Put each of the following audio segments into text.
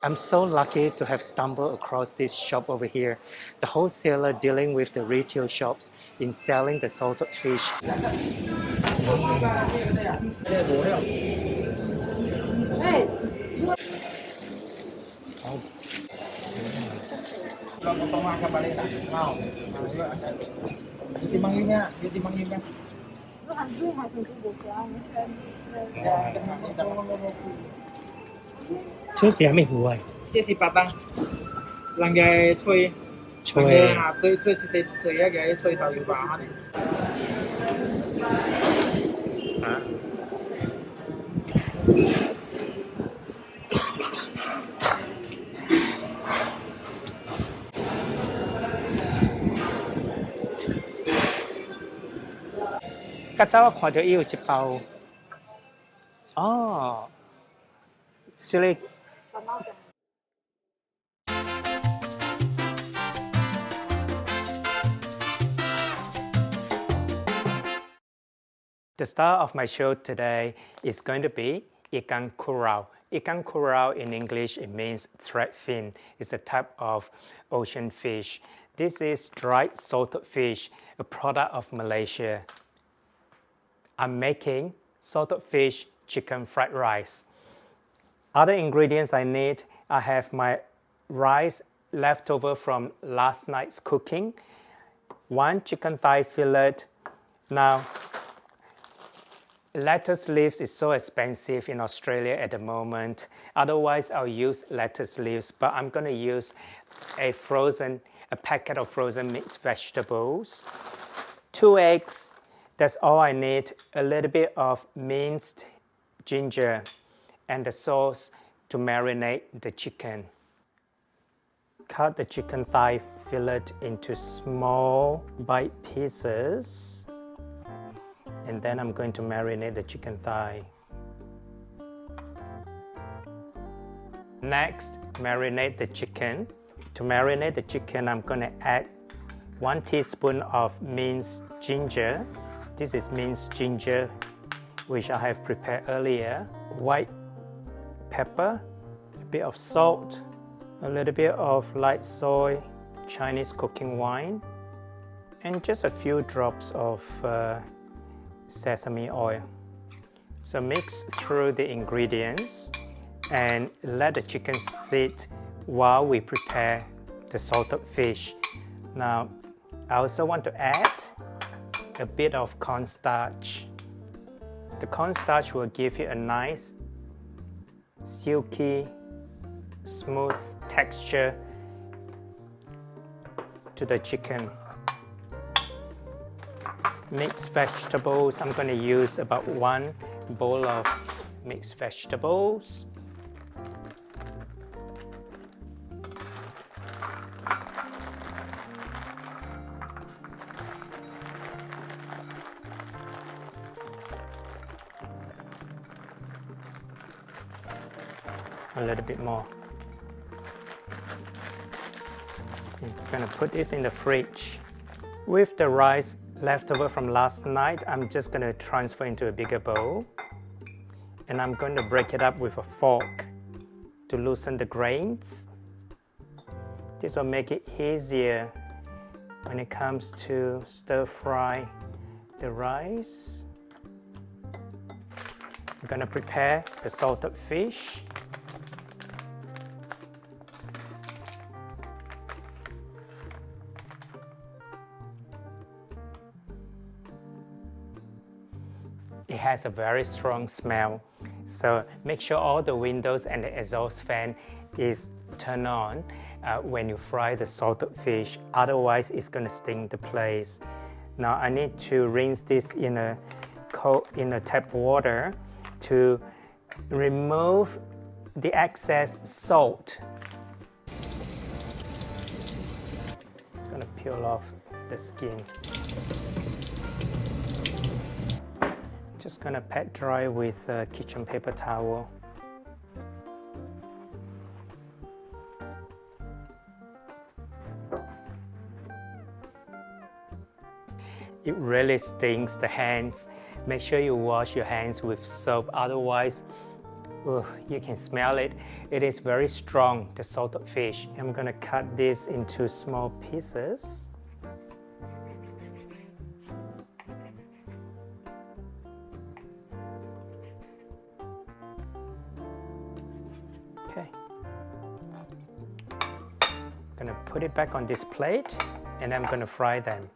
I'm so lucky to have stumbled across this shop over here. The wholesaler dealing with the retail shops in selling the salted fish. Chứ gì mình hùa 这是白蛋，人家吹，人吹家最一个吹头要白的。啊 các cháu看到伊有一包哦，是咧。The star of my show today is going to be ikan curau. Ikan curau in English, it means threadfin. It's a type of ocean fish. This is dried salted fish, a product of Malaysia. I'm making salted fish chicken fried rice. Other ingredients I need, I have my rice left over from last night's cooking, 1 chicken thigh fillet. Now, lettuce leaves is so expensive in Australia at the moment. Otherwise, I'll use lettuce leaves, but I'm going to use a packet of frozen mixed vegetables, 2 eggs. That's all I need. A little bit of minced ginger and the sauce to marinate the chicken. Cut the chicken thigh fillet into small bite pieces. And then I'm going to marinate the chicken thigh. Next, marinate the chicken. To marinate the chicken, I'm going to add 1 teaspoon of minced ginger. This is minced ginger, which I have prepared earlier. White pepper, a bit of salt, a little bit of light soy, Chinese cooking wine, and just a few drops of sesame oil. So mix through the ingredients and let the chicken sit while we prepare the salted fish. Now, I also want to add a bit of cornstarch. The cornstarch will give you a nice, silky, smooth texture to the chicken. Mixed vegetables, I'm going to use about 1 bowl of mixed vegetables. A little bit more. I'm going to put this in the fridge. With the rice left over from last night, I'm just going to transfer into a bigger bowl. And I'm going to break it up with a fork to loosen the grains. This will make it easier when it comes to stir fry the rice. I'm going to prepare the salted fish. It has a very strong smell, so make sure all the windows and the exhaust fan is turned on when you fry the salted fish, otherwise it's going to stink the place. Now I need to rinse this in a tap water to remove the excess salt. I'm going to peel off the skin. Just gonna pat dry with a kitchen paper towel. It really stings the hands. Make sure you wash your hands with soap, otherwise Ooh, you can smell it. It is very strong, the salted fish. I'm gonna cut this into small pieces. Okay. I'm gonna put it back on this plate and I'm gonna fry them.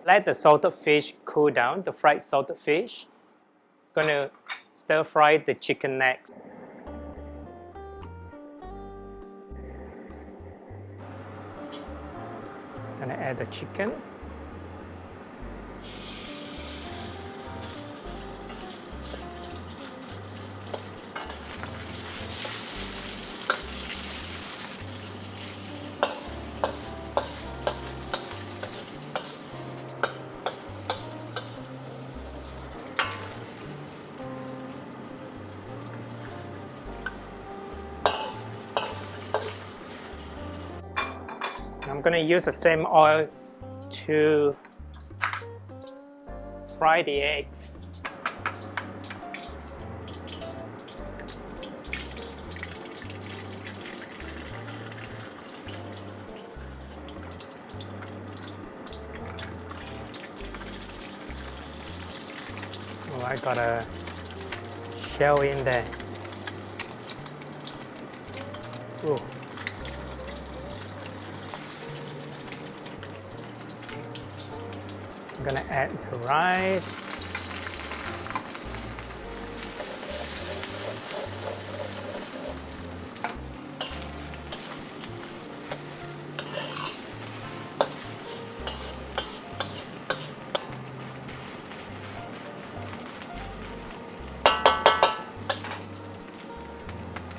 Let the salted fish cool down, the fried salted fish. Gonna stir fry the chicken next. Gonna add the chicken. I'm gonna use the same oil to fry the eggs. Oh, I got a shell in there. Ooh. I'm gonna add the rice.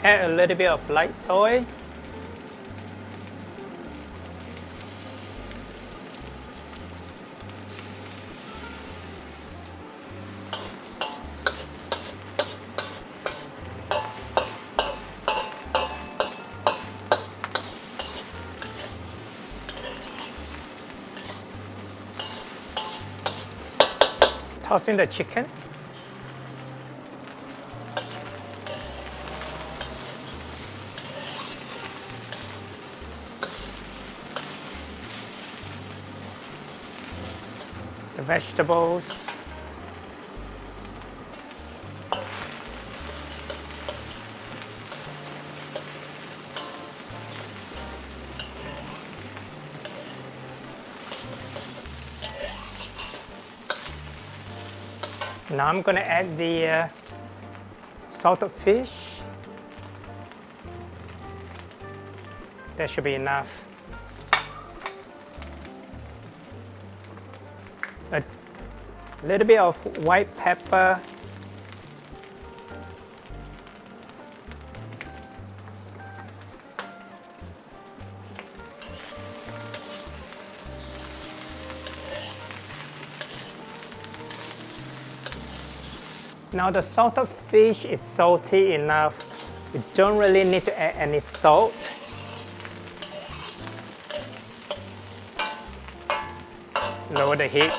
Add a little bit of light soy. Toss in the chicken. The vegetables. Now I'm going to add the salted fish. That should be enough. A little bit of white pepper. Now the salted fish is salty enough. You don't really need to add any salt. Lower the heat.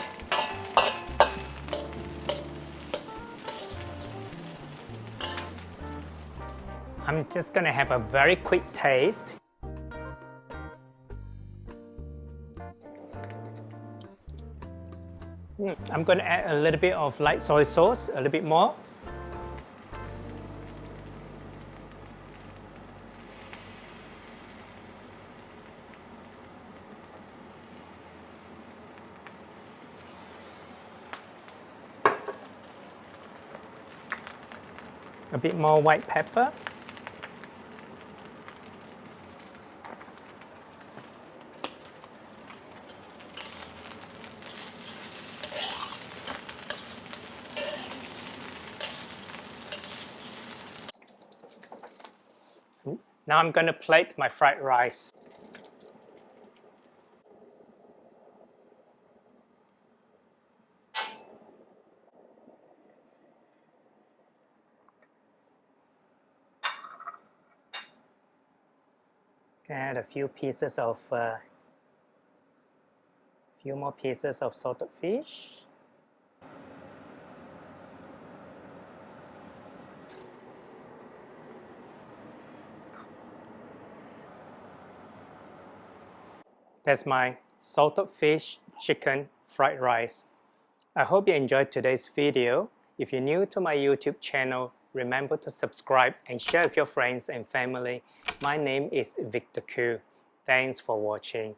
I'm just gonna have a very quick taste. I'm going to add a little bit of light soy sauce, a little bit more. A bit more white pepper. Now I'm going to plate my fried rice. Add a few more pieces of salted fish. That's my salted fish chicken fried rice. I hope you enjoyed today's video. If you're new to my YouTube channel, remember to subscribe and share with your friends and family. My name is Victor Koo. Thanks for watching.